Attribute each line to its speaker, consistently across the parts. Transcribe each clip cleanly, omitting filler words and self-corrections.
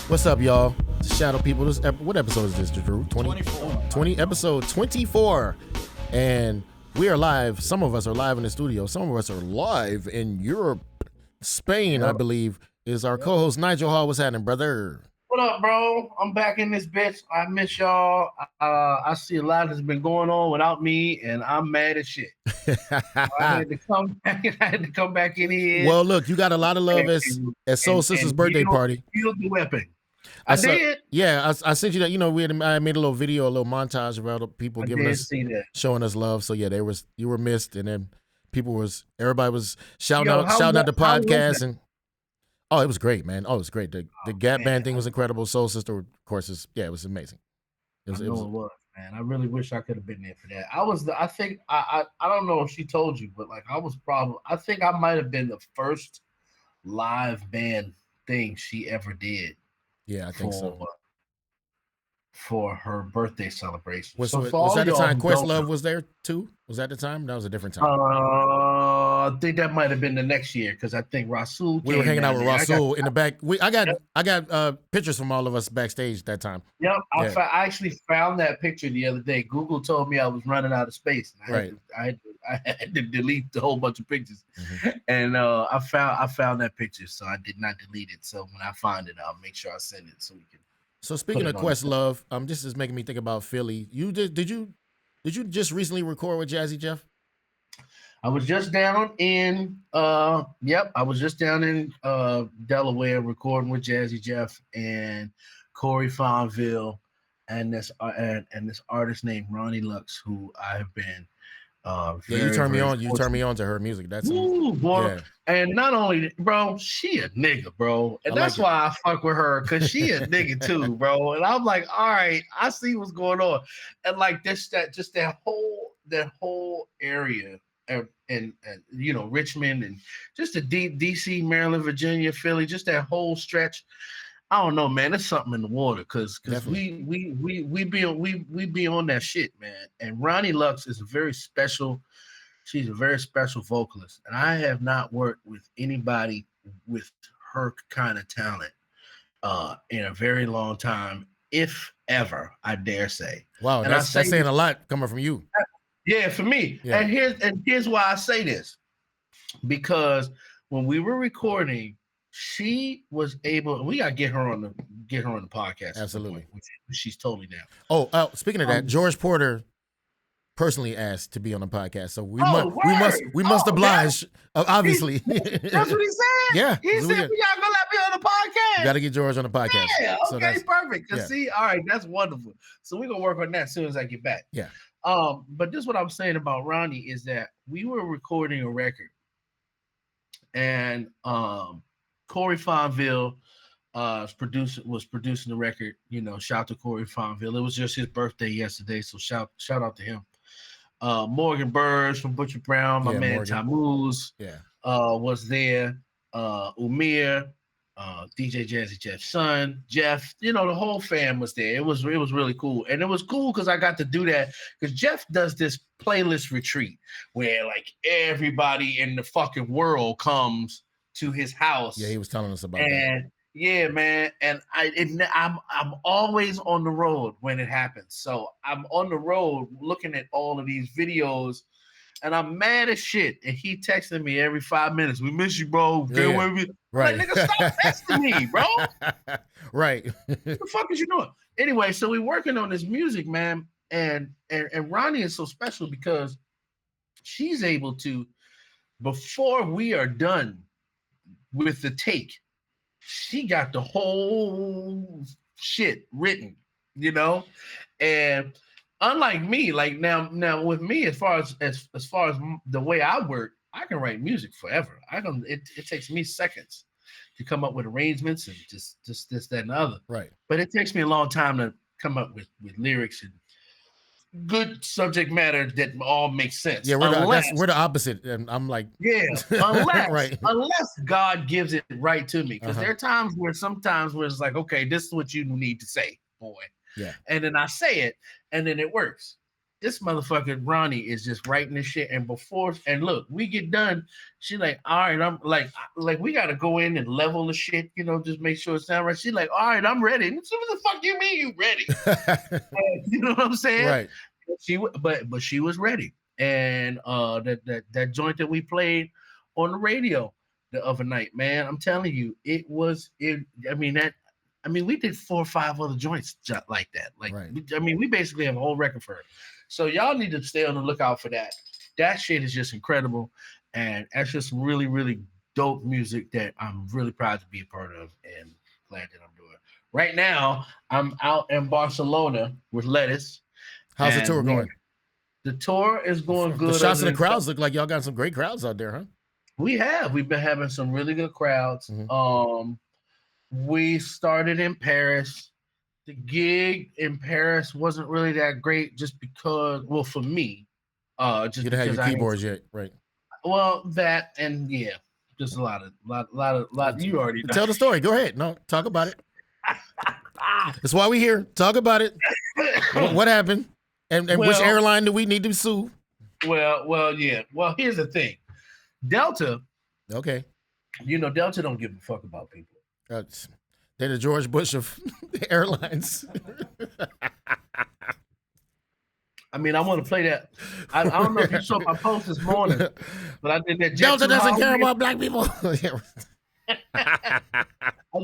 Speaker 1: What's up, y'all? Shadow People. What episode is this, Drew? 20, episode 24. And we are live. Some of us are live in the studio. Some of us are live in Europe. Spain, I believe, is our co-host Nigel Hall. What's happening, brother?
Speaker 2: What up, bro? I'm back in this bitch. I miss y'all. I see a lot has been going on without me, and I'm mad as shit. I had to come back. I had to come back in here.
Speaker 1: Well, look, you got a lot of love at Soul Sister's birthday party.
Speaker 2: Feel the weapon. I did.
Speaker 1: Yeah, I sent you that. You know, I made a little video, a little montage of all the people showing us love. So yeah, you were missed, and then everybody was shouting out the podcast, and oh, it was great, man. Oh, it was great. The Gap Band thing was incredible. Soul Sister, of course, it was amazing. It was,
Speaker 2: man. I really wish I could have been there for that. I think I don't know if she told you, but like I think I might have been the first live band thing she ever did.
Speaker 1: Yeah, I think so.
Speaker 2: For her birthday celebration.
Speaker 1: Was that the time Questlove was there too? Was that the time? That was a different time.
Speaker 2: I think that might have been the next year because I think Rasul.
Speaker 1: We were hanging out with Rasul in the back. I got pictures from all of us backstage that time.
Speaker 2: Yep, I actually found that picture the other day. Google told me I was running out of space. I had to delete the whole bunch of pictures, and I found that picture, so I did not delete it. So when I find it, I'll make sure I send it so we can.
Speaker 1: So speaking of Questlove, this is making me think about Philly. Did you just recently record with Jazzy Jeff?
Speaker 2: I was just down in I was just down in Delaware recording with Jazzy Jeff and Corey Fonville and this artist named Ronnie Lux, who I have been
Speaker 1: you turned me on. You turned me on to her music. That's
Speaker 2: boy. Yeah. And not only, bro, she a nigga, bro, and that's why I fuck with her because she a nigga too, bro. And I'm like, all right, I see what's going on, and like that whole area, and you know, Richmond and just the DC, Maryland, Virginia, Philly, just that whole stretch. I don't know, man. There's something in the water because we be on that shit, man. And Ronnie Lux is she's a very special vocalist. And I have not worked with anybody with her kind of talent in a very long time, if ever, I dare say.
Speaker 1: Wow, and that's saying a lot coming from you.
Speaker 2: Yeah, for me. Yeah. And here's why I say this. Because when we were recording, she was able. We gotta get her on the podcast.
Speaker 1: Absolutely,
Speaker 2: she's totally down.
Speaker 1: Oh, speaking of that, George Porter personally asked to be on the podcast, so we must oblige. Obviously,
Speaker 2: that's what he said.
Speaker 1: Yeah,
Speaker 2: he said we gotta let me on the podcast.
Speaker 1: You gotta get George on the podcast.
Speaker 2: Yeah, okay, perfect. See, all right, that's wonderful. So we're gonna work on that as soon as I get back.
Speaker 1: Yeah.
Speaker 2: But this is what I'm saying about Ronnie is that we were recording a record, and Corey Fonville was producing the record. You know, shout out to Corey Fonville. It was just his birthday yesterday, so shout out to him. Morgan Burrs from Butcher Brown, my man Tammuz, was there. Umir, DJ Jazzy Jeff's son, Jeff. You know, the whole fam was there. It was really cool, and it was cool because I got to do that because Jeff does this playlist retreat where like everybody in the fucking world comes to his house.
Speaker 1: Yeah, he was telling us about that.
Speaker 2: Yeah, man. And I'm always on the road when it happens. So I'm on the road looking at all of these videos, and I'm mad as shit. And he texting me every 5 minutes. We miss you, bro. Get away with me.
Speaker 1: Right.
Speaker 2: Like, nigga, stop texting me, bro.
Speaker 1: Right.
Speaker 2: What the fuck is you doing? Anyway, so we working on this music, man. And Ronnie is so special because she's able to, before we are done with the take, she got the whole shit written, you know. And unlike me, like now with me, as far as the way I work, I can write music forever. It takes me seconds to come up with arrangements and just this, that, and the other.
Speaker 1: Right.
Speaker 2: But it takes me a long time to come up with lyrics and good subject matter that all makes sense.
Speaker 1: Yeah, we're the opposite. And I'm like,
Speaker 2: yeah, unless God gives it right to me. Because there are times where it's like, okay, this is what you need to say, boy.
Speaker 1: Yeah.
Speaker 2: And then I say it, and then it works. this motherfucker Ronnie is just writing this shit. And look, we get done. She like, all right, I'm like we gotta go in and level the shit, just make sure it sounds right. She like, all right, I'm ready. And so what the fuck you mean you ready? You know what I'm saying?
Speaker 1: Right.
Speaker 2: But she was ready. And that joint that we played on the radio the other night, man, I'm telling you, we did 4 or 5 other joints like that. Like, right. We basically have a whole record for it. So y'all need to stay on the lookout for that. That shit is just incredible. And that's just really, really dope music that I'm really proud to be a part of and glad that I'm doing. Right now, I'm out in Barcelona with Lettuce.
Speaker 1: How's the tour going?
Speaker 2: The tour is going good.
Speaker 1: The shots of the crowds look like y'all got some great crowds out there, huh?
Speaker 2: We've been having some really good crowds. Mm-hmm. We started in Paris. The gig in Paris wasn't really that great just because, well, for me, just
Speaker 1: you didn't have your keyboards yet, right?
Speaker 2: Well, that and yeah, just a lot. You already know.
Speaker 1: Tell the story. Go ahead. No, talk about it. That's why we're here. Talk about it. What happened? And which airline do we need to sue?
Speaker 2: Well, yeah. Well, here's the thing. Delta.
Speaker 1: Okay.
Speaker 2: Delta don't give a fuck about people.
Speaker 1: They're the George Bush of airlines.
Speaker 2: I want to play that. I don't know if you saw my post this morning, but I did that Jet
Speaker 1: Delta
Speaker 2: 2
Speaker 1: doesn't
Speaker 2: holiday.
Speaker 1: care about black people.
Speaker 2: I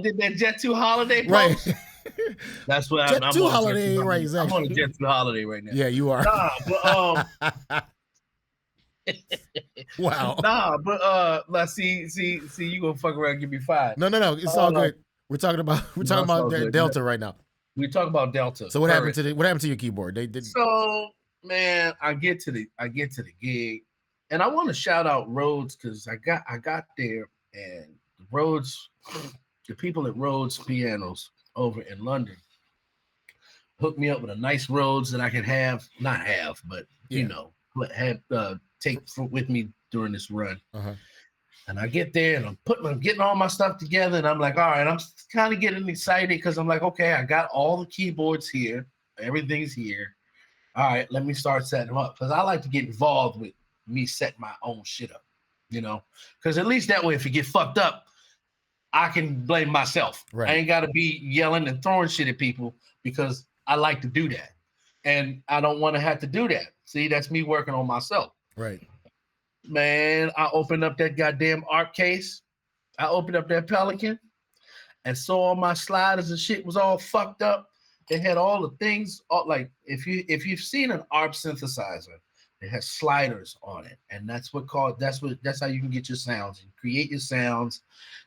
Speaker 2: did that Jet 2 holiday post.
Speaker 1: Right.
Speaker 2: That's what
Speaker 1: Jet
Speaker 2: I'm
Speaker 1: 2 holiday, right? Exactly.
Speaker 2: I'm on a Jet 2 holiday right now.
Speaker 1: Yeah, you are.
Speaker 2: Nah, but
Speaker 1: wow.
Speaker 2: Nah, but let's see, you gonna fuck around and give me 5.
Speaker 1: No, it's all good. We're talking about Delta right now.
Speaker 2: We talk about Delta.
Speaker 1: So what happened to your keyboard? They did.
Speaker 2: So man, I get to the gig, and I want to shout out Rhodes because I got there, and Rhodes, the people at Rhodes Pianos over in London hooked me up with a nice Rhodes that I could take with me during this run. Uh-huh. And I get there and I'm getting all my stuff together, and I'm like, all right, I'm kind of getting excited because I'm like, okay, I got all the keyboards here, everything's here. All right, let me start setting them up because I like to get involved with me setting my own shit up, because at least that way, if it get fucked up, I can blame myself. Right. I ain't got to be yelling and throwing shit at people because I like to do that, and I don't want to have to do that. See, that's me working on myself.
Speaker 1: Right.
Speaker 2: Man, I opened up that goddamn art case. I opened up that Pelican and saw all my sliders and shit was all fucked up. They had all the things, like if you've seen an ARP synthesizer, it has sliders on it, and that's how you can get your sounds and create your sounds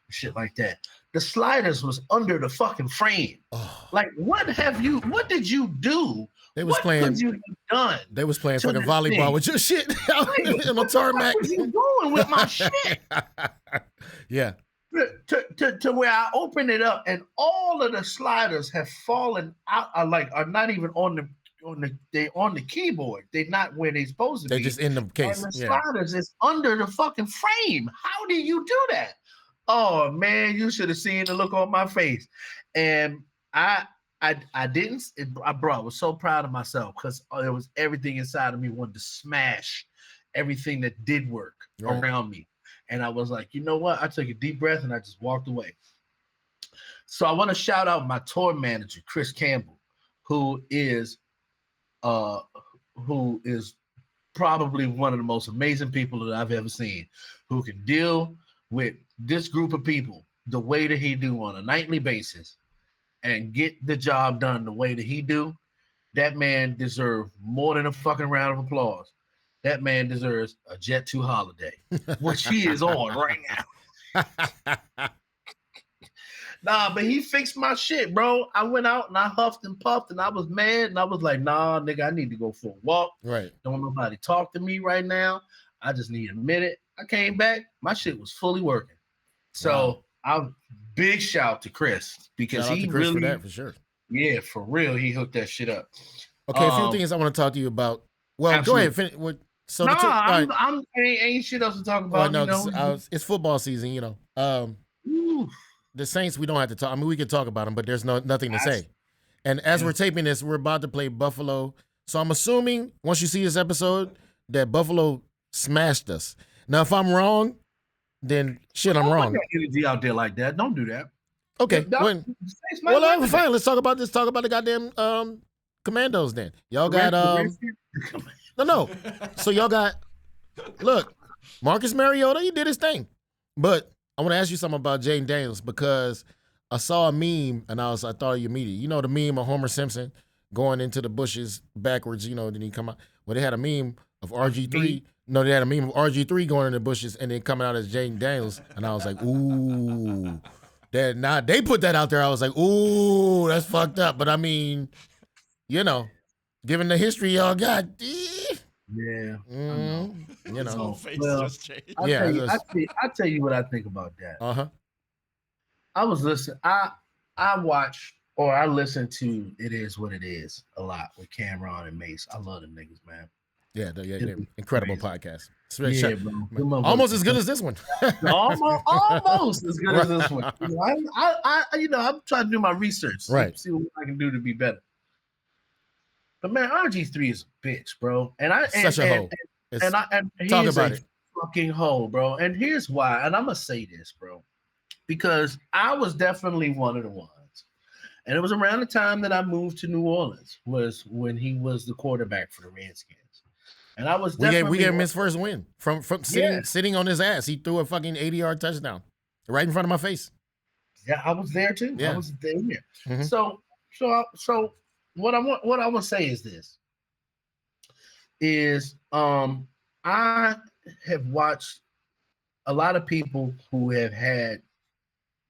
Speaker 2: and shit like that. The sliders was under the fucking frame. Oh. Like, what did you do?
Speaker 1: They was playing fucking volleyball with your shit in the tarmac.
Speaker 2: What was you doing with my shit?
Speaker 1: Yeah.
Speaker 2: To where I open it up and all of the sliders have fallen out. Are not even on the keyboard. They're not where they're supposed to be.
Speaker 1: They're just in the case.
Speaker 2: And the sliders is under the fucking frame. How do you do that? Oh man, you should have seen the look on my face. And I was so proud of myself because there was everything inside of me wanted to smash everything that did work around me. And I was like, you know what? I took a deep breath and I just walked away. So I want to shout out my tour manager, Chris Campbell, who is probably one of the most amazing people that I've ever seen, who can deal with this group of people the way that he do on a nightly basis and get the job done the way that he do. That man deserves more than a fucking round of applause. That man deserves a Jet 2 holiday, which he is on right now. Nah, but he fixed my shit, bro. I went out and I huffed and puffed and I was mad and I was like, nah, nigga, I need to go for a walk.
Speaker 1: Right.
Speaker 2: Don't want nobody talk to me right now. I just need a minute. I came back. My shit was fully working. So I'm big shout to Chris because he really
Speaker 1: for that for sure.
Speaker 2: Yeah, for real. He hooked that shit up.
Speaker 1: Okay, a few things I want to talk to you about. Well,
Speaker 2: absolutely.
Speaker 1: Go ahead. Finish. So
Speaker 2: I'm ain't shit else to talk about.
Speaker 1: It's football season, The Saints, we don't have to talk. I mean, we could talk about them, but there's nothing to say. And as we're taping this, we're about to play Buffalo. So I'm assuming once you see this episode that Buffalo smashed us. Now, if I'm wrong, then shit, I'm wrong.
Speaker 2: Energy out there like that. Don't do that.
Speaker 1: Okay. Fine. Let's talk about this. Talk about the goddamn Commandos then. Y'all got No. So y'all got look, Marcus Mariota, he did his thing. But I want to ask you something about Jaden Daniels because I saw a meme and I thought of you immediately. You know the meme of Homer Simpson going into the bushes backwards, then he come out. Well, they had a meme of RG3. No, they had a meme of RG3 going in the bushes and then coming out as Jaden Daniels. And I was like, ooh. They put that out there. I was like, ooh, that's fucked up. But I mean, given the history y'all got,
Speaker 2: yeah.
Speaker 3: His whole face just changed.
Speaker 2: I'll tell you what I think about that.
Speaker 1: Uh-huh.
Speaker 2: I was listening. I watch or I listen to It Is What It Is a lot with Cameron and Mace. I love them niggas, man.
Speaker 1: Yeah, they're incredible podcast.
Speaker 2: Yeah, bro.
Speaker 1: Almost as good as this one.
Speaker 2: almost as good as this one. I'm trying to do my research. See what I can do to be better. But man, RG3 is a bitch, bro.
Speaker 1: Such a hoe.
Speaker 2: And he's
Speaker 1: talk about
Speaker 2: a fucking hoe, bro. And here's why. And I'm gonna say this, bro, because I was definitely one of the ones. And it was around the time that I moved to New Orleans, was when he was the quarterback for the Redskins. And I was definitely
Speaker 1: we gave him his first win from sitting on his ass. He threw a fucking 80-yard touchdown right in front of my face.
Speaker 2: Yeah, I was there too.
Speaker 1: Yeah.
Speaker 2: I was there.
Speaker 1: Mm-hmm.
Speaker 2: So what I want to say is this: I have watched a lot of people who have had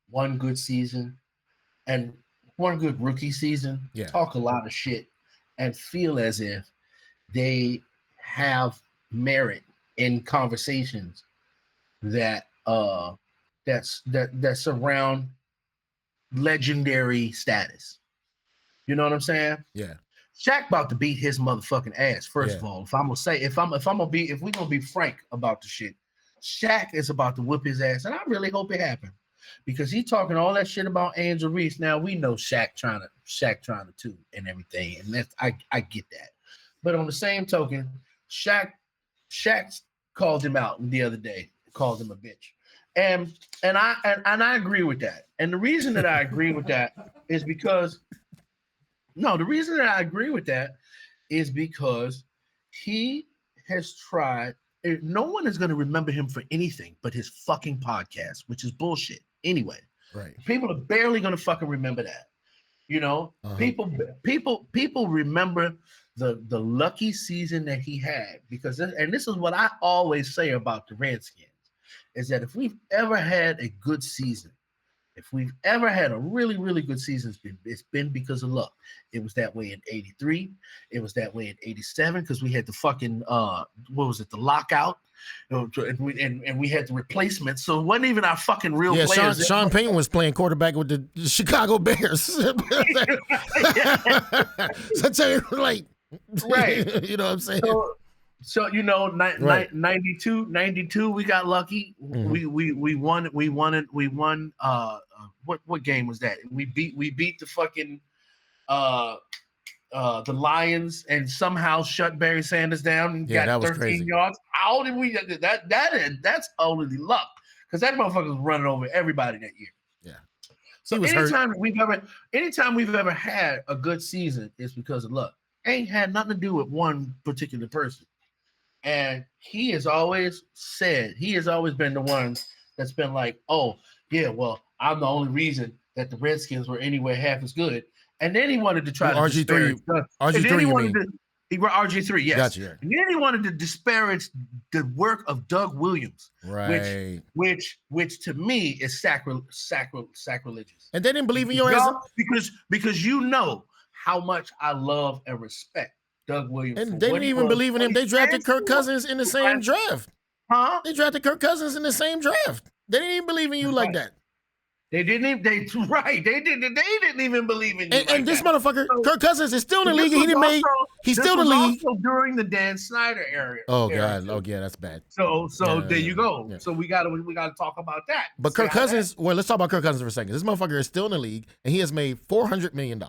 Speaker 2: one good season and one good rookie season talk a lot of shit and feel as if they have merit in conversations that surround legendary status. You know what I'm saying?
Speaker 1: Yeah.
Speaker 2: Shaq about to beat his motherfucking ass. First of all, if we're gonna be frank about the shit, Shaq is about to whip his ass, and I really hope it happens because he talking all that shit about Angel Reese. Now we know Shaq trying to too and everything, and that's I get that. But on the same token, Shaq called him out the other day, called him a bitch. And I agree with that. And the reason that I agree with that is because he has tried. No one is going to remember him for anything but his fucking podcast, which is bullshit anyway.
Speaker 1: Right.
Speaker 2: People are barely going to fucking remember that. People remember the lucky season that he had because this is what I always say about the Redskins is that if we've ever had a good season, if we've ever had a really, really good season, it's been because of luck. It was that way in 83. It was that way in 87 because we had the fucking, the lockout. And we had the replacement. So it wasn't even our fucking real players.
Speaker 1: Sean Payton was playing quarterback with the Chicago Bears. So I tell you, like,
Speaker 2: right.
Speaker 1: You know what I'm saying?
Speaker 2: So 92, we got lucky. Mm-hmm. We won. What game was that? We beat the fucking the Lions and somehow shut Barry Sanders down and got 13
Speaker 1: crazy.
Speaker 2: yards. How did we that's only luck because that motherfucker was running over everybody that year.
Speaker 1: Yeah.
Speaker 2: So anytime we've ever had a good season, it's because of luck. Ain't had nothing to do with one particular person. And he has always been the one that's been like, oh, yeah, well, I'm the only reason that the Redskins were anywhere half as good. And then he wanted to try to
Speaker 1: RG3,
Speaker 2: RG3, yes.
Speaker 1: Gotcha.
Speaker 2: And then he wanted to disparage the work of Doug Williams,
Speaker 1: right?
Speaker 2: Which to me is sacrilegious.
Speaker 1: And they didn't believe in your ass
Speaker 2: because you know how much I love and respect Doug Williams.
Speaker 1: And they didn't even believe in him. They drafted Kirk Cousins in the same draft.
Speaker 2: Huh?
Speaker 1: They drafted Kirk Cousins in the same draft. They didn't even believe in you like that.
Speaker 2: They didn't even. They didn't even believe in you.
Speaker 1: And this motherfucker, Kirk Cousins, is still in the league. He's still in the league.
Speaker 2: Also during the Dan Snyder era.
Speaker 1: Oh God. Oh yeah, that's bad.
Speaker 2: So there you go. Yeah. So we gotta talk about that.
Speaker 1: But Kirk Cousins. Well, let's talk about Kirk Cousins for a second. This motherfucker is still in the league, and he has made $400 million.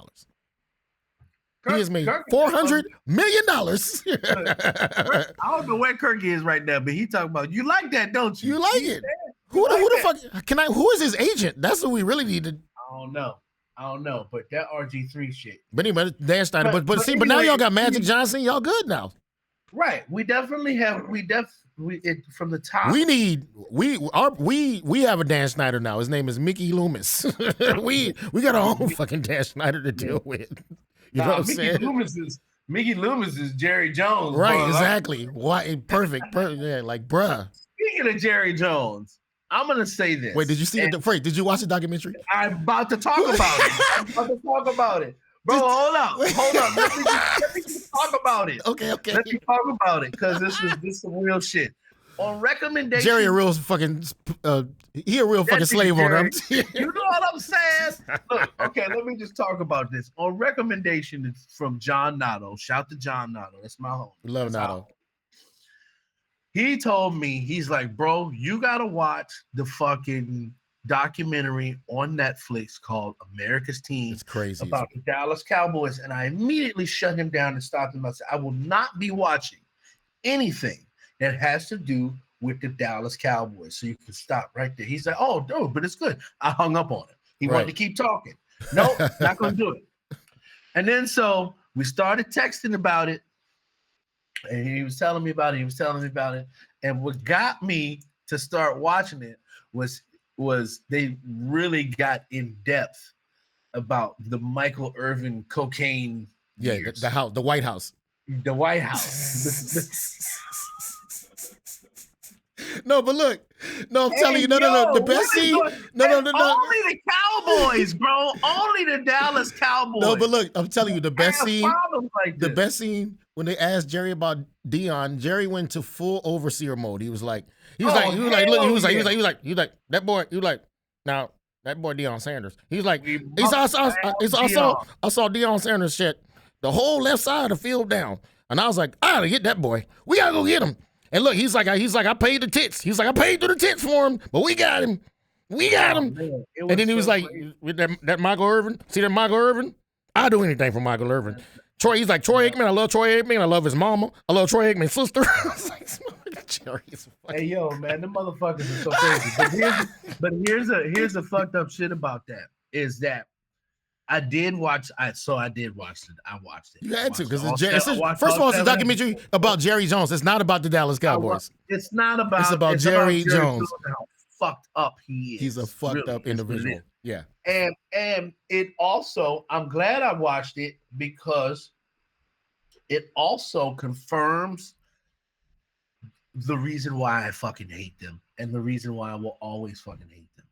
Speaker 1: He has made $400 million.
Speaker 2: I don't know where Kirk is right now, but he talking about you like that, don't you?
Speaker 1: You like it? Who the fuck? Who is his agent? That's what we really need to.
Speaker 2: I don't know, but that RG3 shit.
Speaker 1: But anyway, Dan Snyder. But now y'all got Magic Johnson. Y'all good now.
Speaker 2: Right. We definitely have. From the top.
Speaker 1: We have a Dan Snyder now. His name is Mickey Loomis. we got our own fucking Dan Snyder to deal with. You know what I'm saying?
Speaker 2: Mickey Loomis is Jerry Jones.
Speaker 1: Right,
Speaker 2: bro.
Speaker 1: exactly. Why? Perfect. Yeah, like, bruh.
Speaker 2: Speaking of Jerry Jones, I'm gonna say this.
Speaker 1: Wait, did you see it? Did you watch the documentary?
Speaker 2: I'm about to talk about it. Bro, hold up. Let me just talk about it.
Speaker 1: Okay.
Speaker 2: Let me talk about it, because this is some real shit. On recommendation,
Speaker 1: Jerry a real fucking slave on him.
Speaker 2: You know what I'm saying? Look, okay, let me just talk about this. On recommendation from John Notto. Shout to John Notto. That's my home.
Speaker 1: Love Notto.
Speaker 2: He told me, he's like, bro, you gotta watch the fucking documentary on Netflix called America's Team.
Speaker 1: It's crazy.
Speaker 2: About the Dallas Cowboys. And I immediately shut him down and stopped him. I said, I will not be watching anything that has to do with the Dallas Cowboys. So you can stop right there. He's like, oh, no, but it's good. I hung up on him. He wanted to keep talking. No, not going to do it. And then so we started texting about it. And he was telling me about it. And what got me to start watching it was they really got in depth about the Michael Irvin cocaine years.
Speaker 1: The White House.
Speaker 2: The White House.
Speaker 1: No, but look. No, I'm telling you. No. The best scene. No.
Speaker 2: Only the Cowboys, bro. Only the Dallas Cowboys.
Speaker 1: No, but look. I'm telling you, the best scene. The best scene when they asked Jerry about Dion. Jerry went to full overseer mode. He was like, that boy. He was like, now that boy Deion Sanders. He's like, I saw Deion Sanders shit the whole left side of the field down, and I was like, I gotta get that boy. We gotta go get him. And look, he's like, I paid the tits. He's like, I paid through the tits for him, but we got him. And then he was like, with that Michael Irvin. See that Michael Irvin? I'll do anything for Michael Irvin. He's like, Troy Aikman. I love Troy Aikman. I love his mama. I love Troy Aikman's sister. I was like,
Speaker 2: hey, yo, man, them motherfuckers are so crazy. But here's a fucked up shit about that, is that I did watch it. I watched it.
Speaker 1: You had to, because first of all, it's a documentary about Jerry Jones. It's not about the Dallas Cowboys.
Speaker 2: It's not about.
Speaker 1: It's about Jerry Jones.
Speaker 2: How fucked up he is.
Speaker 1: He's a fucked up individual. Yeah.
Speaker 2: And it also, I'm glad I watched it, because it also confirms the reason why I fucking hate them, and the reason why I will always fucking hate them.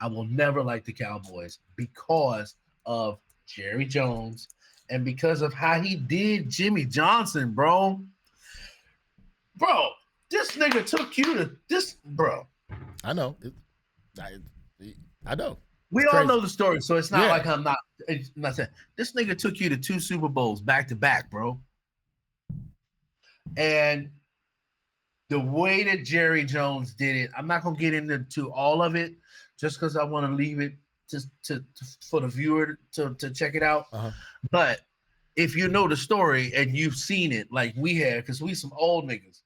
Speaker 2: I will never like the Cowboys because of Jerry Jones and because of how he did Jimmy Johnson, bro. Bro, this nigga took you to this, bro.
Speaker 1: I know. I know.
Speaker 2: We all know the story, so it's not like I'm not saying. This nigga took you to 2 Super Bowls back to back, bro. And the way that Jerry Jones did it, I'm not gonna get into all of it, just because I want to leave it to for the viewer to check it out.
Speaker 1: Uh-huh.
Speaker 2: But if you know the story and you've seen it, like we have, because we some old niggas,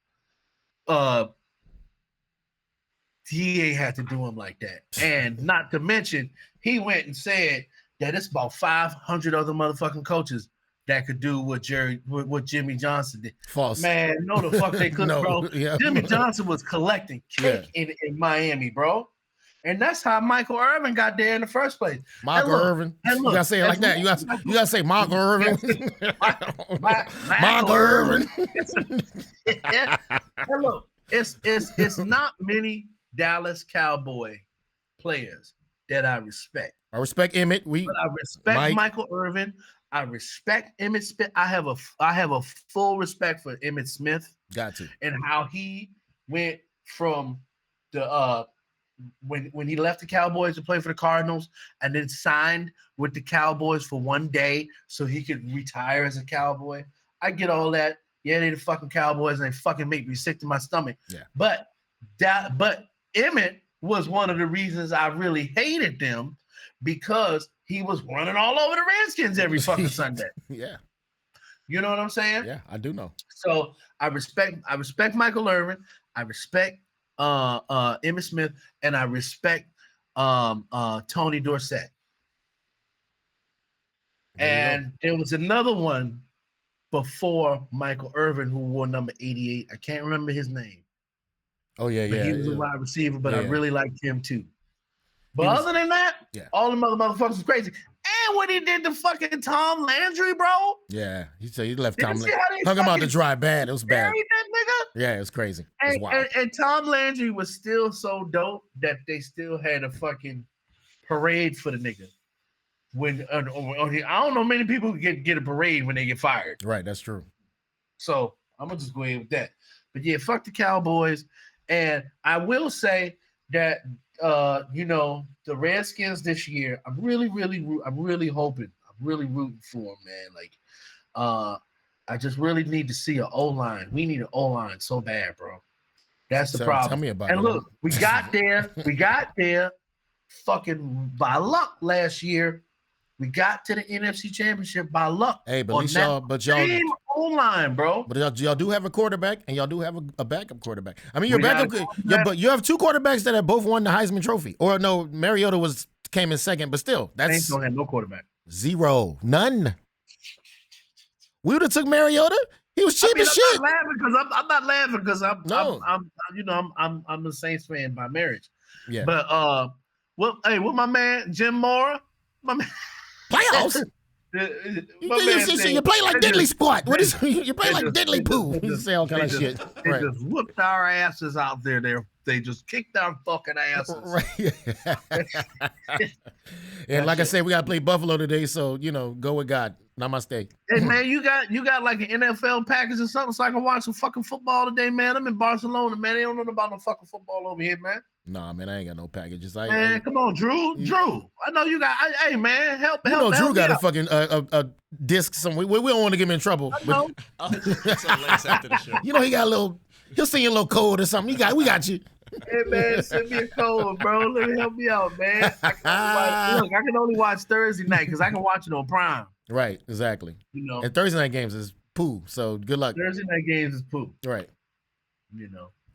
Speaker 2: he ain't had to do him like that. And not to mention, he went and said that it's about 500 other motherfucking coaches that could do what Jimmy Johnson did.
Speaker 1: False.
Speaker 2: Man, no the fuck they couldn't, bro.
Speaker 1: Yeah.
Speaker 2: Jimmy Johnson was collecting cake in Miami, bro. And that's how Michael Irvin got there in the first place.
Speaker 1: Michael Irvin. You gotta say it like that. You gotta say Michael Irvin. Michael Irvin.
Speaker 2: And look, it's not many Dallas Cowboy players that I respect.
Speaker 1: I respect Emmett.
Speaker 2: But I respect Michael Irvin. I respect Emmitt Smith. I have a full respect for Emmitt Smith.
Speaker 1: Got to.
Speaker 2: And how he went from the when he left the Cowboys to play for the Cardinals and then signed with the Cowboys for one day so he could retire as a Cowboy. I get all that. Yeah, they the fucking Cowboys and they fucking make me sick to my stomach.
Speaker 1: Yeah.
Speaker 2: But Emmett was one of the reasons I really hated them, because he was running all over the Redskins every fucking Sunday.
Speaker 1: Yeah.
Speaker 2: You know what I'm saying?
Speaker 1: Yeah, I do know.
Speaker 2: So I respect Michael Irvin, I respect Emmitt Smith, and I respect Tony Dorsett. And there was another one before Michael Irvin who wore number 88. I can't remember his name.
Speaker 1: Oh, yeah,
Speaker 2: but
Speaker 1: yeah.
Speaker 2: He was a wide receiver, but I really liked him too. But other than that, all the motherfuckers was crazy. And when he did the fucking Tom Landry, bro.
Speaker 1: Yeah, he said he left Tom Landry. Hung him out to dry bad. It was bad.
Speaker 2: That nigga.
Speaker 1: Yeah, it was crazy. It was wild.
Speaker 2: And Tom Landry was still so dope that they still had a fucking parade for the nigga. When I don't know many people get a parade when they get fired.
Speaker 1: Right, that's true.
Speaker 2: So I'm gonna just go ahead with that. But yeah, fuck the Cowboys. And I will say that the Redskins this year, I'm really hoping, I'm really rooting for them, man. Like, I just really need to see an O-line. We need an O-line so bad, bro. That's the problem.
Speaker 1: Tell me about it.
Speaker 2: And look, we got there fucking by luck last year. We got to the NFC Championship by luck.
Speaker 1: Hey, but y'all
Speaker 2: O-line, bro.
Speaker 1: But y'all do have a quarterback, and y'all do have a backup quarterback. I mean, but you have two quarterbacks that have both won the Heisman Trophy. Or no, Mariota came in second, but still,
Speaker 2: Saints don't have no quarterback.
Speaker 1: Zero, none. We would have took Mariota. He was cheap as shit.
Speaker 2: I'm not laughing because I'm a Saints fan by marriage.
Speaker 1: Yeah.
Speaker 2: But what my man Jim Mora, my man.
Speaker 1: Playoffs. You play like diddly squat. What is you play like diddly poo? You say all kind of shit.
Speaker 2: They just whooped our asses out there. They just kicked our fucking asses.
Speaker 1: Right. And like I said, we gotta play Buffalo today, so go with God. Namaste.
Speaker 2: Hey man, you got like an NFL package or something so I can watch some fucking football today, man. I'm in Barcelona, man. They don't know about no fucking football over here, man.
Speaker 1: Nah, man, I ain't got no packages.
Speaker 2: Man, come on, Drew. I know you got. Hey, man, help.
Speaker 1: Drew got a fucking a disc somewhere. We don't want to get him in trouble.
Speaker 2: I know.
Speaker 3: After the show.
Speaker 1: He got a little. He'll send you a little code or something. We got you.
Speaker 2: Hey man, send me a code, bro. Let me help me out, man. I can only watch Thursday night because I can watch it on Prime.
Speaker 1: Right, exactly. And Thursday night games is poo. So good luck.
Speaker 2: Thursday night games is poo.
Speaker 1: Right.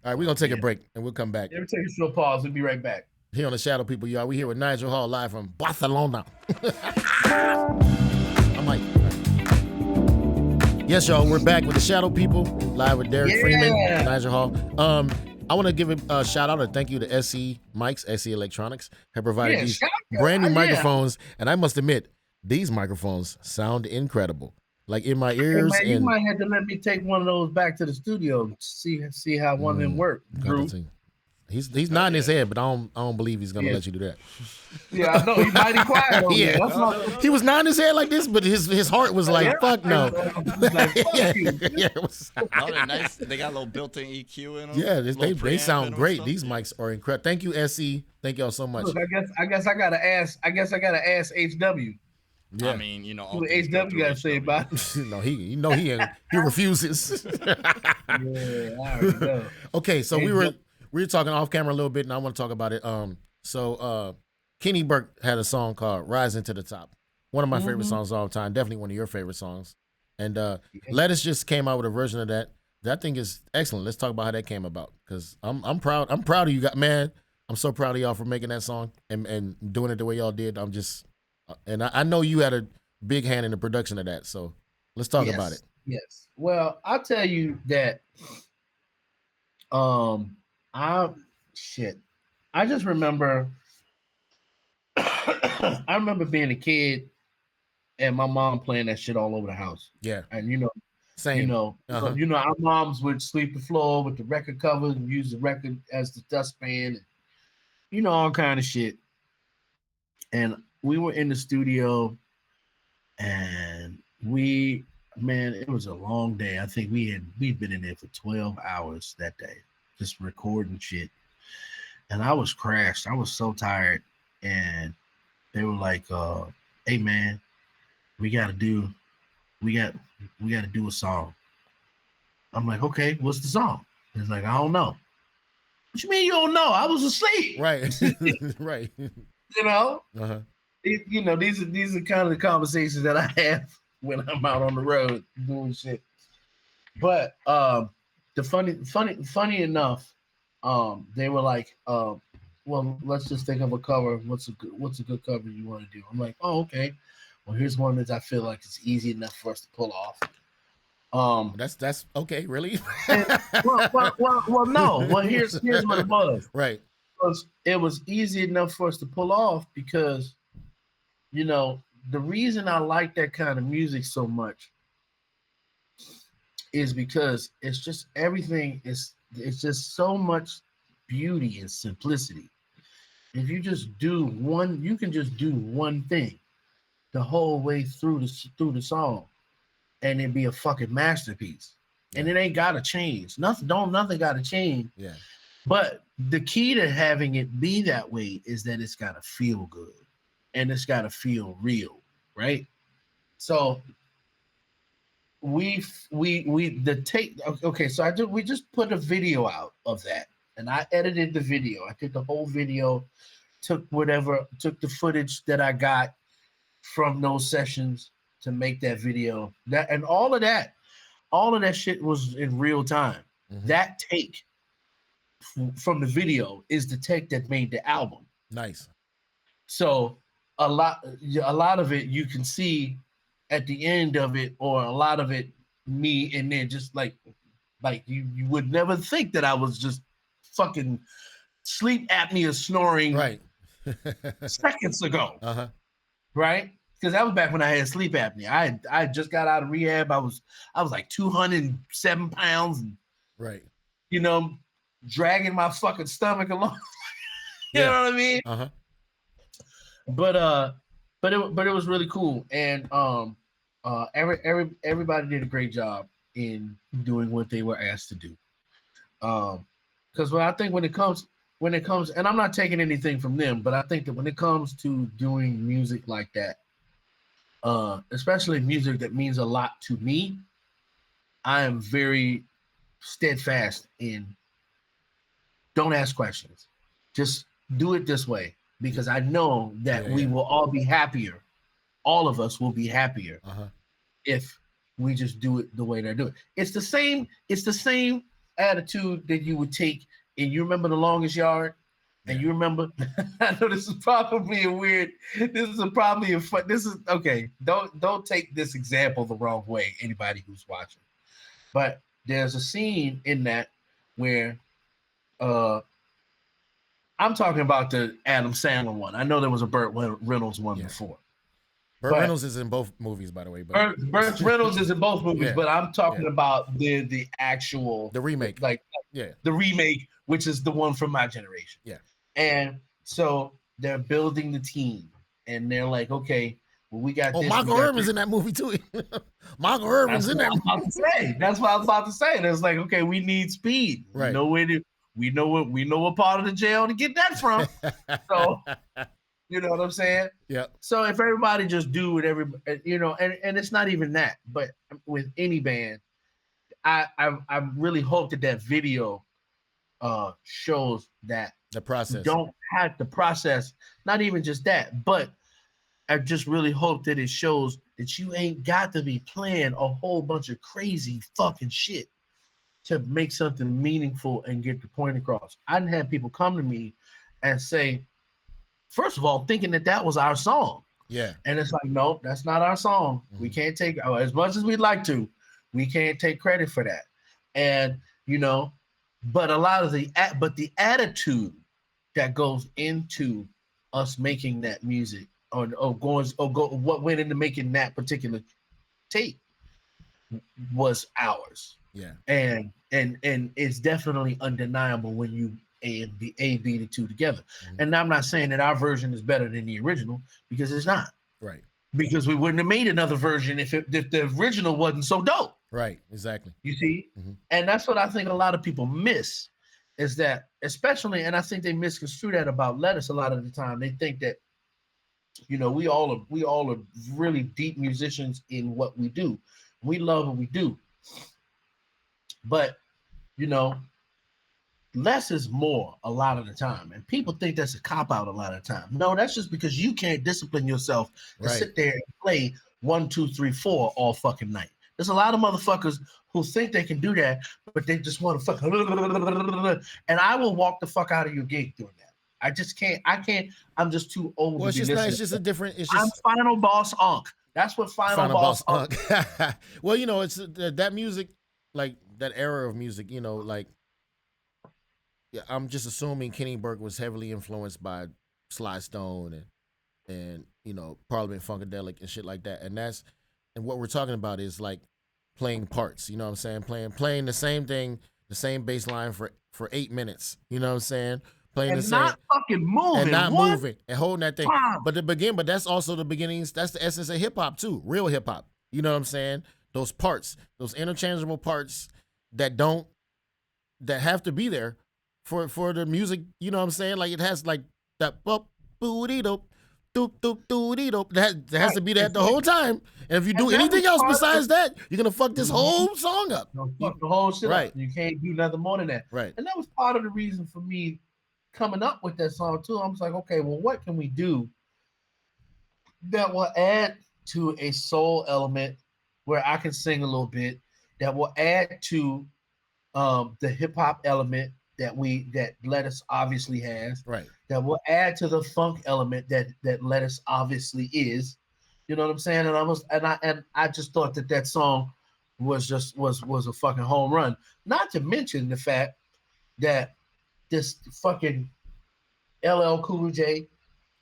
Speaker 1: All right, we're going to take a break, and we'll come back.
Speaker 2: Let me take a short pause. We'll be right back.
Speaker 1: Here on The Shadow People, y'all. We here with Nigel Hall, live from Barcelona. I'm like... Yes, y'all, we're back with The Shadow People, live with Derrick Freeman and Nigel Hall. I want to give a shout-out and thank you to SE Mics, SE Electronics, have provided these brand new microphones, and I must admit, these microphones sound incredible. Like in my ears.
Speaker 2: Hey man, you might have to let me take one of those back to the studio to see how one of them work.
Speaker 1: He's nodding his head, but I don't believe he's gonna let you do that.
Speaker 2: Yeah, I know. He's mighty quiet over there.
Speaker 1: He was nodding his head like this, but his heart was like, fuck no.
Speaker 3: They're nice. They got a little built-in EQ in them.
Speaker 1: Yeah, they sound great. These mics are incredible. Thank you, SE. Thank y'all so much.
Speaker 2: Look, I guess I gotta ask HW.
Speaker 1: Yeah.
Speaker 3: I mean,
Speaker 2: HW got to say about it.
Speaker 1: No, he refuses.
Speaker 2: I already know.
Speaker 1: Okay, so we were talking off camera a little bit, and I want to talk about it. So Kenny Burke had a song called "Rising to the Top." One of my favorite songs of all time. Definitely one of your favorite songs. And Lettuce just came out with a version of that. That thing is excellent. Let's talk about how that came about, because I'm proud. I'm proud of you guys, man. I'm so proud of y'all for making that song and doing it the way y'all did. I'm just. And I know you had a big hand in the production of that, so let's talk about it.
Speaker 2: Yes. Well, I'll tell you that. I just remember. I remember being a kid, and my mom playing that shit all over the house.
Speaker 1: Yeah.
Speaker 2: And
Speaker 1: same.
Speaker 2: Our moms would sweep the floor with the record covers and use the record as the dustpan, and all kind of shit. And we were in the studio, and it was a long day. I think we'd been in there for 12 hours that day, just recording shit. And I was crashed. I was so tired. And they were like, hey man, we gotta do a song. I'm like, okay, what's the song? He's like, I don't know. What you mean you don't know? I was asleep.
Speaker 1: Right. Right.
Speaker 2: These are kind of the conversations that I have when I'm out on the road doing shit. But the funny enough, they were like, well, let's just think of a cover. What's a good cover you want to do? I'm like, oh, okay. Well, here's one that I feel like it's easy enough for us to pull off.
Speaker 1: That's okay, really?
Speaker 2: well, no. Well, here's what it was.
Speaker 1: Right.
Speaker 2: It was easy enough for us to pull off because, you know, the reason I like that kind of music so much is because it's just everything it's just so much beauty and simplicity. If you just do one, you can just do one thing the whole way through the song, and it'd be a fucking masterpiece. Yeah. And it ain't gotta change. Nothing gotta change.
Speaker 1: Yeah.
Speaker 2: But the key to having it be that way is that it's gotta feel good and it's gotta feel real, right? So we just put a video out of that, and I edited the video. I did the whole video, took the footage that I got from those sessions to make that video. That and all of that shit was in real time. Mm-hmm. That take from the video is the take that made the album.
Speaker 1: Nice.
Speaker 2: So a lot of it you can see at the end of it, or a lot of it me, and then just like you would never think that I was just fucking sleep apnea snoring
Speaker 1: right
Speaker 2: seconds ago.
Speaker 1: Uh-huh.
Speaker 2: Right? Because that was back when I had sleep apnea. I just got out of rehab. I was like 207 pounds, and,
Speaker 1: right,
Speaker 2: you know, dragging my fucking stomach along. You know what I mean?
Speaker 1: Uh-huh.
Speaker 2: But it was really cool, and everybody did a great job in doing what they were asked to do. Because I think when it comes, and I'm not taking anything from them, but I think that when it comes to doing music like that, especially music that means a lot to me, I am very steadfast in don't ask questions, just do it this way. Because I know that we will all be happier. All of us will be happier if we just do it the way they do it. It's the same attitude that you would take. And you remember The Longest Yard? And you remember, I know this is probably okay. Don't take this example the wrong way, anybody who's watching. But there's a scene in that where I'm talking about the Adam Sandler one. I know there was a Burt Reynolds one before.
Speaker 1: Burt Reynolds is in both movies, by the way.
Speaker 2: Burt Reynolds is in both movies, but I'm talking about the actual
Speaker 1: remake,
Speaker 2: the remake, which is the one from my generation.
Speaker 1: Yeah,
Speaker 2: and so they're building the team, and they're like, okay, well, we got.
Speaker 1: Oh, Michael Irvin's in that movie too. Michael Irvin's in that
Speaker 2: movie. That's what I was about to say. And it's like, okay, we need speed.
Speaker 1: Right.
Speaker 2: We know what part of the jail to get that from. So, you know what I'm saying?
Speaker 1: Yeah.
Speaker 2: So if everybody just do what everybody, you know, and it's not even that, but with any band, I really hope that video shows that
Speaker 1: the process.
Speaker 2: Don't have the process. Not even just that, but I just really hope that it shows that you ain't got to be playing a whole bunch of crazy fucking shit to make something meaningful and get the point across. I didn't have people come to me and say, first of all, thinking that was our song.
Speaker 1: Yeah.
Speaker 2: And it's like, no, that's not our song. Mm-hmm. We can't take, as much as we'd like to, we can't take credit for that. And, you know, but the attitude that goes into us making that music what went into making that particular tape was ours.
Speaker 1: Yeah.
Speaker 2: And it's definitely undeniable when you beat the two together. Mm-hmm. And I'm not saying that our version is better than the original, because it's not.
Speaker 1: Right.
Speaker 2: Because we wouldn't have made another version if the original wasn't so dope.
Speaker 1: Right. Exactly.
Speaker 2: You see?
Speaker 1: Mm-hmm.
Speaker 2: And that's what I think a lot of people miss, is that, especially, and I think they misconstrue that about Lettuce a lot of the time. They think that, you know, we all are really deep musicians in what we do. We love what we do. But, you know, less is more a lot of the time. And people think that's a cop-out a lot of the time. No, that's just because you can't discipline yourself to sit there and play 1, 2, 3, 4 all fucking night. There's a lot of motherfuckers who think they can do that, but they just want to fuck. And I will walk the fuck out of your gig doing that. I just can't. I can't. I'm just too old.
Speaker 1: Well,
Speaker 2: it's just
Speaker 1: not. It's just a different. It's just.
Speaker 2: I'm Final Boss Unk. That's what Final Boss Unk.
Speaker 1: Well, you know, it's that music, like that era of music. You know, like. Yeah, I'm just assuming Kenny Burke was heavily influenced by Sly Stone and you know Parliament Funkadelic and shit like that. And what we're talking about is like playing parts. You know what I'm saying? Playing the same thing, the same bass line for 8 minutes. You know what I'm saying? Playing
Speaker 2: and
Speaker 1: the same,
Speaker 2: not fucking moving,
Speaker 1: and not
Speaker 2: what?
Speaker 1: moving and holding that thing. But that's also the beginnings. That's the essence of hip hop too, real hip hop. You know what I'm saying? Those parts, those interchangeable parts that have to be there for the music. You know what I'm saying? Like it has like that booty dope. Doop, doop, doody, doop. That has to be that the whole time. And if you do anything else besides that, you're gonna fuck this whole song up.
Speaker 2: Fuck the whole shit
Speaker 1: right.
Speaker 2: up. You can't do nothing more than that.
Speaker 1: Right.
Speaker 2: And that was part of the reason for me coming up with that song too. I was like, okay, well, what can we do that will add to a soul element where I can sing a little bit, that will add to the hip hop element that Lettuce obviously has,
Speaker 1: right? That
Speaker 2: will add to the funk element that Lettuce obviously is. You know what I'm saying? And I just thought that song was a fucking home run. Not to mention the fact that this fucking LL Cool J.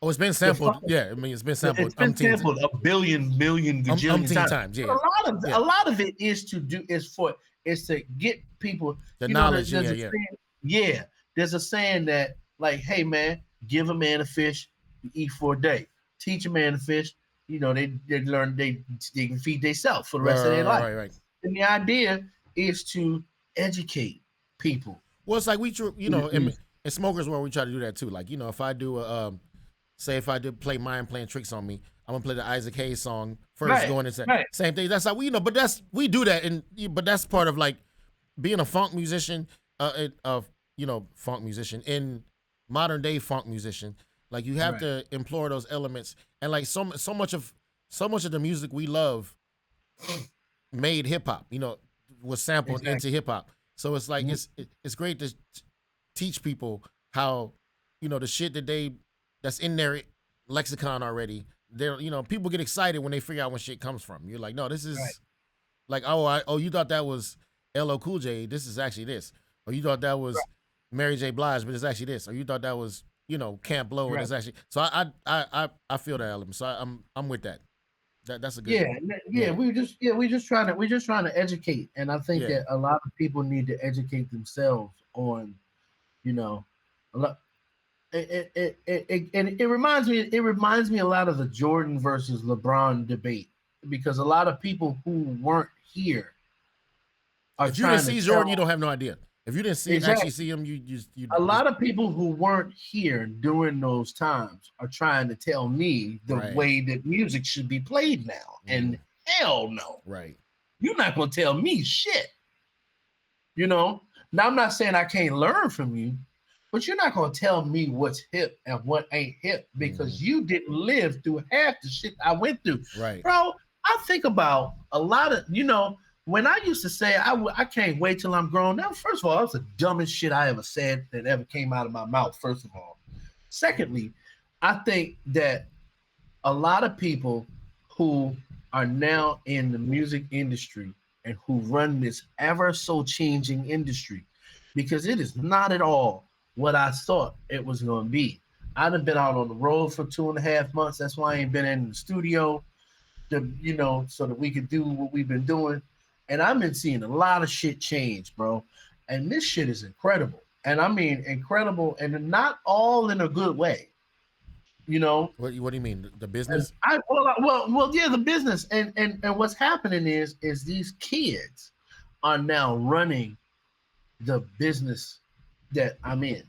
Speaker 1: Oh, it's been sampled. Yeah, I mean it's been sampled.
Speaker 2: It's been sampled a billion, million, gajillion times.
Speaker 1: Yeah.
Speaker 2: A lot of it is to get people
Speaker 1: the knowledge.
Speaker 2: There's a saying that like, hey man, give a man a fish, you eat for a day. Teach a man a fish, you know, they learn they can feed themselves for the rest of their life.
Speaker 1: Right.
Speaker 2: And the idea is to educate people.
Speaker 1: Well, it's like in Smokers World, we try to do that too. Like, you know, if I do play Mind Playing Tricks on Me, I'm gonna play the Isaac Hayes song first, going into same thing. That's how we but we do that, but that's part of like being a funk musician, funk musician in modern day funk musician. Like you have to employ those elements, and like so much of the music we love made hip hop. You know, was sampled into hip hop. So it's like it's great to teach people how, you know, the shit that's in their lexicon already. They're, you know, people get excited when they figure out when shit comes from. You're like, no, this is like, you thought that was LL Cool J. This is actually this. Or you thought that was Mary J. Blige, but it's actually this. Or you thought that was, you know, Camp Blow, and it's actually. So I feel that element. So I'm with that. That's a good.
Speaker 2: Yeah. We just trying to educate, and I think that a lot of people need to educate themselves on, you know, a lot. It reminds me a lot of the Jordan versus LeBron debate, because a lot of people who weren't here are
Speaker 1: if you didn't see Jordan, you don't have no idea. If you didn't actually see him, you
Speaker 2: a lot of people who weren't here during those times are trying to tell me the way that music should be played now, and hell no, you're not gonna tell me shit. You know, now I'm not saying I can't learn from you, but you're not going to tell me what's hip and what ain't hip, because you didn't live through half the shit I went through.
Speaker 1: Right.
Speaker 2: Bro, I think about a lot of, you know, when I used to say, I can't wait till I'm grown. Now, first of all, that was the dumbest shit I ever said that ever came out of my mouth, first of all. Secondly, I think that a lot of people who are now in the music industry and who run this ever so changing industry, because it is not at all what I thought it was going to be. I done been out on the road for 2.5 months. That's why I ain't been in the studio, so that we could do what we've been doing. And I've been seeing a lot of shit change, bro. And this shit is incredible. And I mean incredible, and not all in a good way. You know?
Speaker 1: What do you mean? The business?
Speaker 2: The business. And what's happening is these kids are now running the business that I'm in.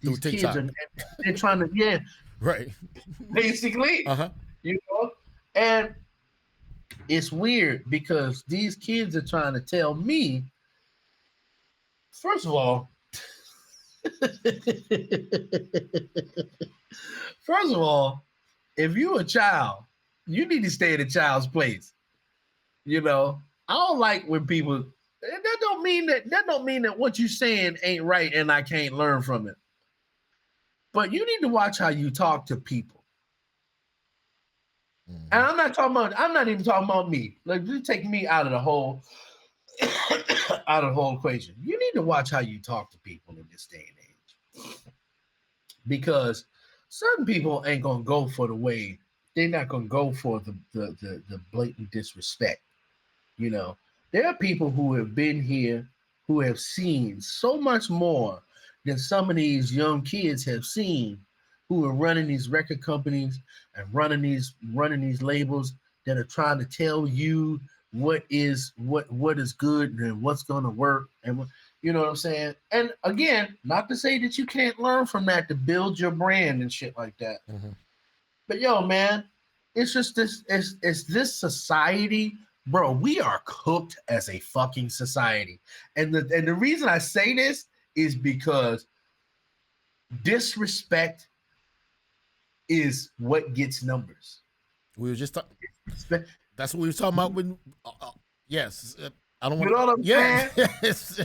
Speaker 2: These kids they're trying to, basically, you know, and it's weird because these kids are trying to tell me, first of all, if you're a child you need to stay in a child's place. You know, I don't like when people. That don't mean that what you're saying ain't right and I can't learn from it. But you need to watch how you talk to people. Mm-hmm. And I'm not even talking about me. Like, you take me out of the whole equation. You need to watch how you talk to people in this day and age. Because certain people ain't gonna go for the way, they're not gonna go for the blatant disrespect. You know, there are people who have been here who have seen so much more than some of these young kids have seen, who are running these record companies and running these labels that are trying to tell you what is good and what's going to work, and you know what I'm saying. And again, not to say that you can't learn from that to build your brand and shit like that. Mm-hmm. But yo, man, it's just this. It's this society. Bro, we are cooked as a fucking society. And the reason I say this is because disrespect is what gets numbers.
Speaker 1: We were just talking. That's what we were talking about when. Yes. I don't want.
Speaker 2: You know what I'm saying? Yes.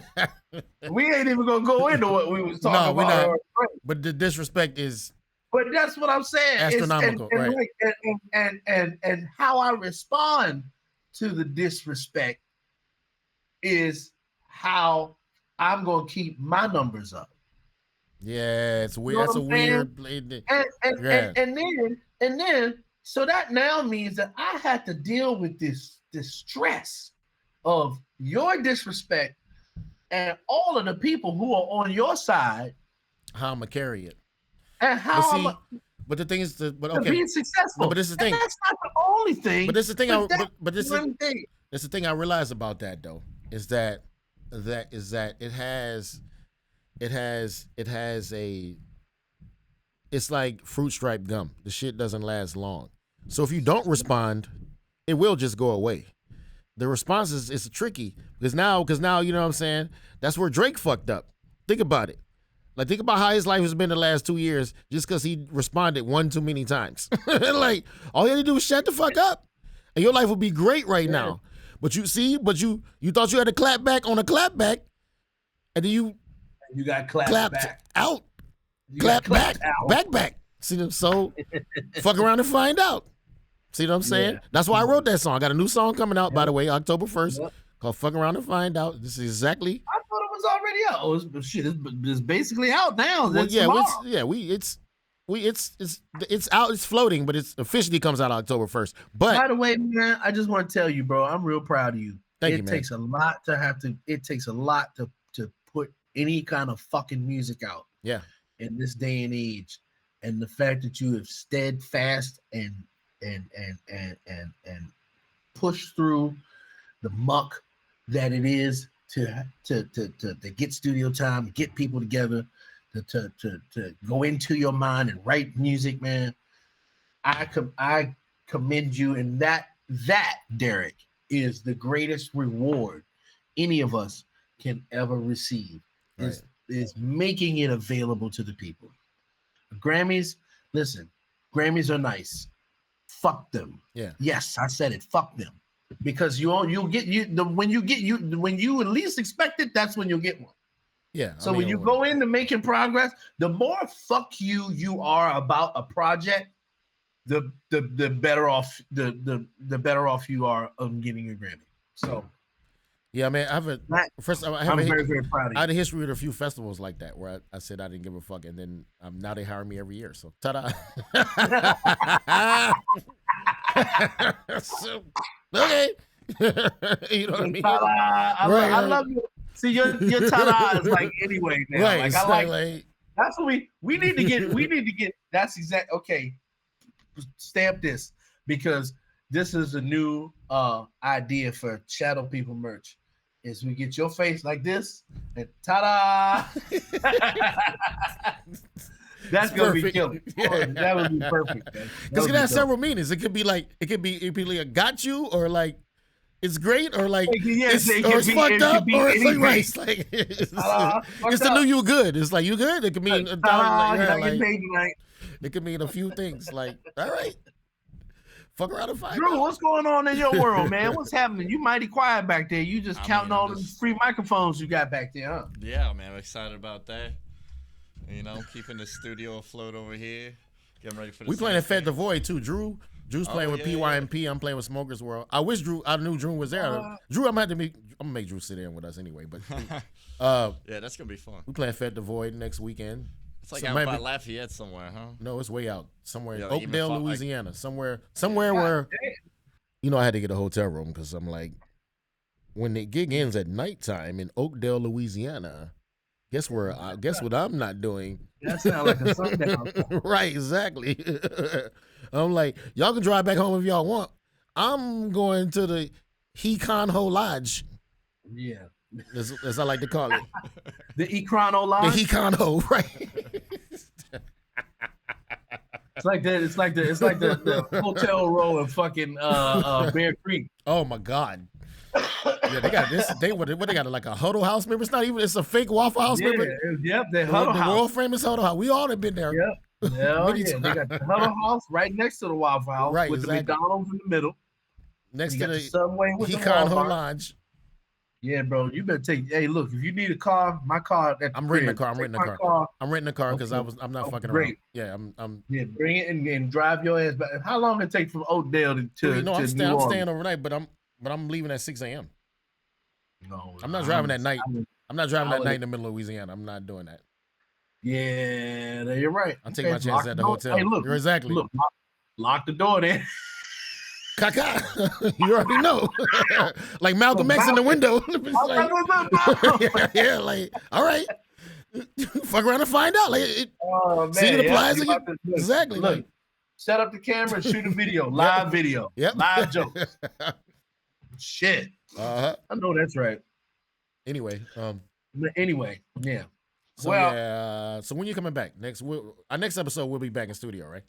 Speaker 2: We ain't even gonna go into what we was talking about.
Speaker 1: No, we're not. But the disrespect is.
Speaker 2: But that's what I'm saying.
Speaker 1: Astronomical, right?
Speaker 2: And how I respond to the disrespect is how I'm gonna keep my numbers up.
Speaker 1: Yeah, it's weird. That's a weird.
Speaker 2: And then, so that now means that I have to deal with this stress of your disrespect and all of the people who are on your side.
Speaker 1: How I'm gonna carry it,
Speaker 2: and how
Speaker 1: but the thing is,
Speaker 2: being successful.
Speaker 1: No, but this is the thing.
Speaker 2: That's not the only thing.
Speaker 1: But this is the thing. This is the thing I realize about that though, is that it has a. It's like fruit stripe gum. The shit doesn't last long. So if you don't respond, it will just go away. The response is tricky because now you know what I'm saying. That's where Drake fucked up. Think about it. Like, think about how his life has been the last 2 years just because he responded one too many times. Like, all you had to do was shut the fuck up, and your life would be great right now. But you thought you had to clap back on a clap back, and then you
Speaker 2: got clapped back
Speaker 1: out. Clap back, back. See, so fuck around and find out. See what I'm saying? Yeah. That's why I wrote that song. I got a new song coming out, by the way, October 1st, called "Fuck Around and Find Out." This is exactly.
Speaker 2: I thought it was already out. Oh, it's basically out now.
Speaker 1: Well, it's out. It's floating, but it officially comes out October 1st. But
Speaker 2: by the way, man, I just want to tell you, bro, I'm real proud of you.
Speaker 1: Thank you, man.
Speaker 2: It takes a lot to put any kind of fucking music out.
Speaker 1: Yeah.
Speaker 2: In this day and age, and the fact that you have steadfast and push through the muck that it is to get studio time, get people together, to go into your mind and write music, man. I commend you, and that Derrick is the greatest reward any of us can ever receive.
Speaker 1: Right.
Speaker 2: Is making it available to the people. Grammys, listen, Grammys are nice. Fuck them.
Speaker 1: Yeah.
Speaker 2: Yes, I said it. Fuck them. Because when you least expect it, that's when you'll get one.
Speaker 1: Yeah.
Speaker 2: So when you go into making progress, the more fuck you are about a project, the better off the better off you are of getting a Grammy. So.
Speaker 1: Yeah, man, I'm very, very proud of you. I had a history with a few festivals like that where I said I didn't give a fuck, and then now they hire me every year. So, ta-da. So, okay. You know what I mean?
Speaker 2: I love you. See, your ta-da is like anyway now.
Speaker 1: Right.
Speaker 2: Like, I like that's what we need to get. That's exact. Okay, stamp this, because this is a new idea for Shadow People merch. Is we get your face like this and ta-da. That's gonna be killer. Yeah. That would be perfect.
Speaker 1: Because it can have several meanings. It could be like a got you, or like it's great, or like it's fucked up, or it's like right. Like it's the new you good. It's like you good. It could mean it could mean a few things. Like, all right. Fuck around and find
Speaker 2: Drew,
Speaker 1: out.
Speaker 2: what's going on in your world, man? What's happening? You mighty quiet back there. You just counting all the free microphones you got back there, huh?
Speaker 3: Yeah, man. I'm excited about that. You know, keeping the studio afloat over here. Getting ready for the.
Speaker 1: We playing at Fed the Void too. Drew's playing with PYMP. I'm playing with Smokers World. I knew Drew was there. Drew, I'm gonna make Drew sit in with us anyway. But
Speaker 3: yeah, that's gonna be fun.
Speaker 1: We playing Fed the Void next weekend.
Speaker 3: It's like out by Lafayette somewhere, huh?
Speaker 1: No, it's way out somewhere in Oakdale, Louisiana. Somewhere where I had to get a hotel room because I'm like, when the gig ends at nighttime in Oakdale, Louisiana, guess what I'm not doing?
Speaker 2: That sounds like a sundown.
Speaker 1: Right, exactly. I'm like, y'all can drive back home if y'all want. I'm going to the He-Con-Ho Lodge.
Speaker 2: Yeah.
Speaker 1: As I like to call it.
Speaker 2: The He-Con-Ho Lodge?
Speaker 1: The He-Con-Ho, right.
Speaker 2: It's like the hotel row in fucking Bear Creek.
Speaker 1: Oh my God. Yeah, they got this. They got like a Huddle House. Remember, it's a fake Waffle House. Remember?
Speaker 2: Yep, the Huddle House.
Speaker 1: The world famous Huddle House. We all have been there.
Speaker 2: Yep. Hell yeah. They got the Huddle House right next to the Waffle House, right, with the McDonald's in the middle.
Speaker 1: Next to the
Speaker 2: subway with
Speaker 1: He-Con-Ho Lodge.
Speaker 2: Yeah, bro. You better take. Hey, look, if you need a car, my car.
Speaker 1: I'm renting a car. I'm renting a car because I'm not fucking around. Yeah, I'm.
Speaker 2: Yeah, bring it and drive your ass back. How long it take from Oakdale to?
Speaker 1: I'm staying overnight, but I'm leaving at 6 a.m.
Speaker 2: No,
Speaker 1: I'm not driving that night. I'm not driving that night in the middle of Louisiana. I'm not doing that.
Speaker 2: Yeah, you're right.
Speaker 1: I'll take my chance at the hotel.
Speaker 2: Hey, look,
Speaker 1: you're exactly.
Speaker 2: Look, lock the door then.
Speaker 1: Kaka, you already know. Like Malcolm X in the window. Yeah, like, all right. Fuck around and find out. Like, see it applies again. Exactly.
Speaker 2: Look, like, set up the camera and shoot a video. Live video.
Speaker 1: Yep.
Speaker 2: Live jokes. Shit.
Speaker 1: I
Speaker 2: know that's right.
Speaker 1: Anyway.
Speaker 2: Yeah.
Speaker 1: So when you coming back? Our next episode we'll be back in studio, right?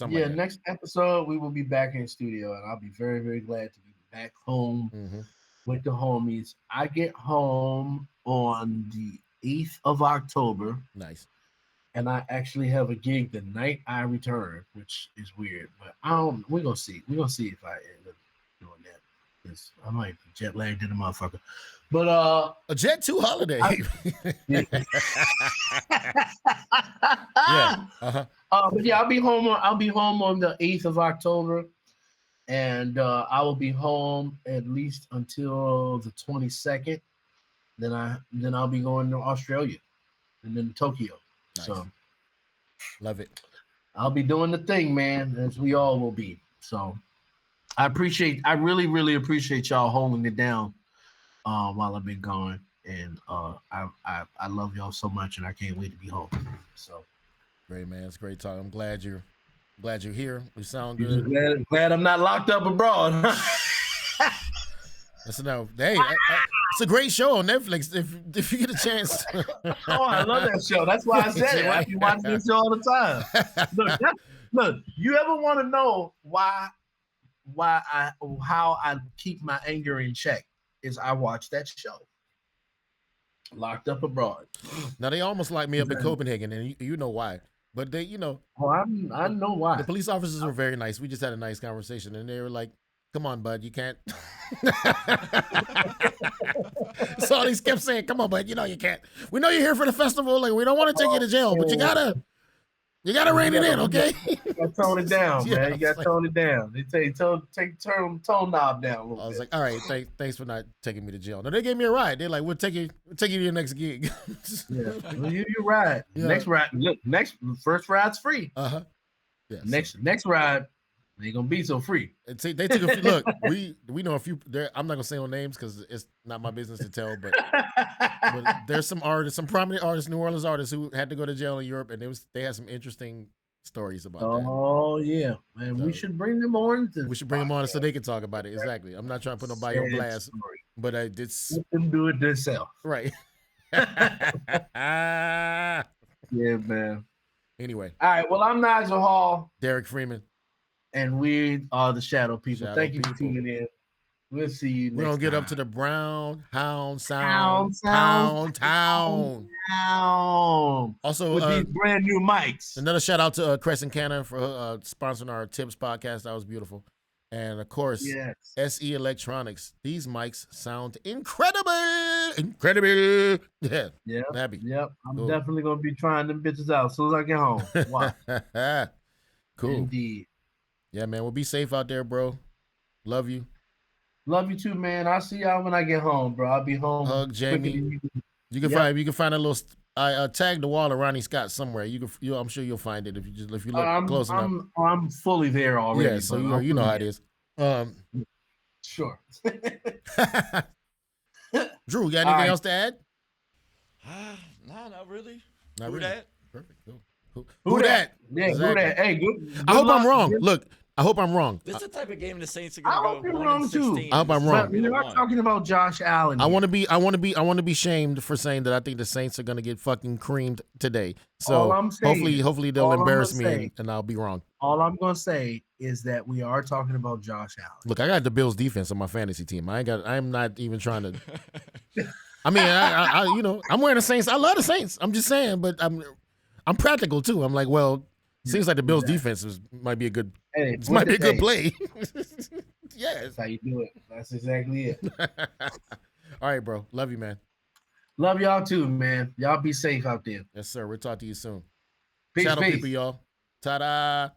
Speaker 2: Next episode we will be back in studio, and I'll be very, very glad to be back home with the homies. I get home on the 8th of October.
Speaker 1: Nice.
Speaker 2: And I actually have a gig the night I return, which is weird, but we're gonna see. We're gonna see if I end up doing that. Because I might be jet lagged in the motherfucker. But
Speaker 1: a Jet 2 holiday.
Speaker 2: But yeah, I'll be home on the 8th of October, and I will be home at least until the 22nd. Then I'll be going to Australia and then Tokyo. Nice. So
Speaker 1: love it.
Speaker 2: I'll be doing the thing, man, as we all will be. So I really, really appreciate y'all holding it down while I've been gone. And I love y'all so much, and I can't wait to be home. So
Speaker 1: great, man. It's great talk. I'm glad you're here. We sound good.
Speaker 2: Glad I'm not locked up abroad.
Speaker 1: That's enough. Hey, it's a great show on Netflix. If you get a chance.
Speaker 2: Oh, I love that show. That's why I said it. I be watching this show all the time. Look, you ever want to know how I keep my anger in check? Is I watch that show. Locked Up Abroad.
Speaker 1: Now they almost locked me up in Copenhagen, and you know why. But they,
Speaker 2: Oh, I know why.
Speaker 1: The police officers were very nice. We just had a nice conversation, and they were like, "Come on, bud, you can't." So they kept saying, "Come on, bud, you can't. We know you're here for the festival. Like, we don't want to take you to jail, but you gotta rein it in, okay?"
Speaker 2: You gotta tone it down, man. You gotta tone it down. They tell you tone knob down a little bit.
Speaker 1: I was like, all right, thanks for not taking me to jail. No, they gave me a ride. They're like, we'll take you to your next gig.
Speaker 2: Yeah, well, you ride. Yeah. Next ride. Look, first ride's free.
Speaker 1: Yeah.
Speaker 2: Next ride ain't gonna be so free.
Speaker 1: And see, they took a few. Look, we know a few. I'm not gonna say no names because it's not my business to tell. But there's some prominent artists, New Orleans artists, who had to go to jail in Europe, and they had some interesting stories about that.
Speaker 2: Oh yeah, man, so we should bring them on.
Speaker 1: We should bring them on so they can talk about it. Exactly. I'm not trying to put nobody on blast, but I did.
Speaker 2: Let them do it themselves.
Speaker 1: Right.
Speaker 2: Yeah, man.
Speaker 1: Anyway.
Speaker 2: All right. Well, I'm Nigel Hall.
Speaker 1: Derrick Freeman.
Speaker 2: And we are the Shadow People. Thank you for tuning in. We'll see you next time.
Speaker 1: We're going to get up to the Brown Hound Sounds.
Speaker 2: Town.
Speaker 1: Also,
Speaker 2: with these brand new mics.
Speaker 1: Another shout out to Crescent Cannon for sponsoring our Tips podcast. That was beautiful. And of course,
Speaker 2: yes.
Speaker 1: SE Electronics. These mics sound incredible. Incredible. Yeah.
Speaker 2: Yeah.
Speaker 1: Happy.
Speaker 2: Yep. I'm definitely going to be trying them bitches out as soon as I get home. Wow.
Speaker 1: Cool.
Speaker 2: Indeed.
Speaker 1: Yeah, man. Well, be safe out there, bro. Love you.
Speaker 2: Love you too, man. I'll see y'all when I get home, bro. I'll be home.
Speaker 1: Hug Jamie. You can find a little. I tagged the wall of Ronnie Scott somewhere. I'm sure you'll find it if you look close enough.
Speaker 2: I'm fully there already.
Speaker 1: Yeah, so you know how it is.
Speaker 2: Sure.
Speaker 1: Drew, you got anything else to add?
Speaker 3: Nah, not really.
Speaker 1: Not
Speaker 3: who
Speaker 1: really.
Speaker 3: That?
Speaker 1: Perfect. Who that?
Speaker 2: Yeah, exactly. Who that? Hey, good.
Speaker 1: I hope I'm wrong. Look, I hope I'm wrong.
Speaker 3: This is the type of game the Saints are
Speaker 2: I
Speaker 3: gonna
Speaker 2: hope
Speaker 3: go
Speaker 2: you're
Speaker 3: 1
Speaker 2: wrong
Speaker 3: and
Speaker 2: too.
Speaker 3: 16.
Speaker 1: I hope I'm wrong.
Speaker 2: We're not talking about Josh Allen.
Speaker 1: I want to be shamed for saying that I think the Saints are gonna get fucking creamed today. So hopefully they'll embarrass me and I'll be wrong.
Speaker 2: All I'm gonna say is that we are talking about Josh Allen.
Speaker 1: Look, I got the Bills defense on my fantasy team. I'm not even trying to. I mean, I I'm wearing the Saints. I love the Saints. I'm just saying, but I'm practical too. I'm like, well, seems like the Bills defense might be a good. Might be a good play. Yes.
Speaker 2: That's how you do it. That's exactly it.
Speaker 1: All right, bro. Love you, man.
Speaker 2: Love y'all too, man. Y'all be safe out there.
Speaker 1: Yes, sir. We'll talk to you soon.
Speaker 2: Peace,
Speaker 1: Shadow
Speaker 2: peace.
Speaker 1: people, y'all. Ta-da.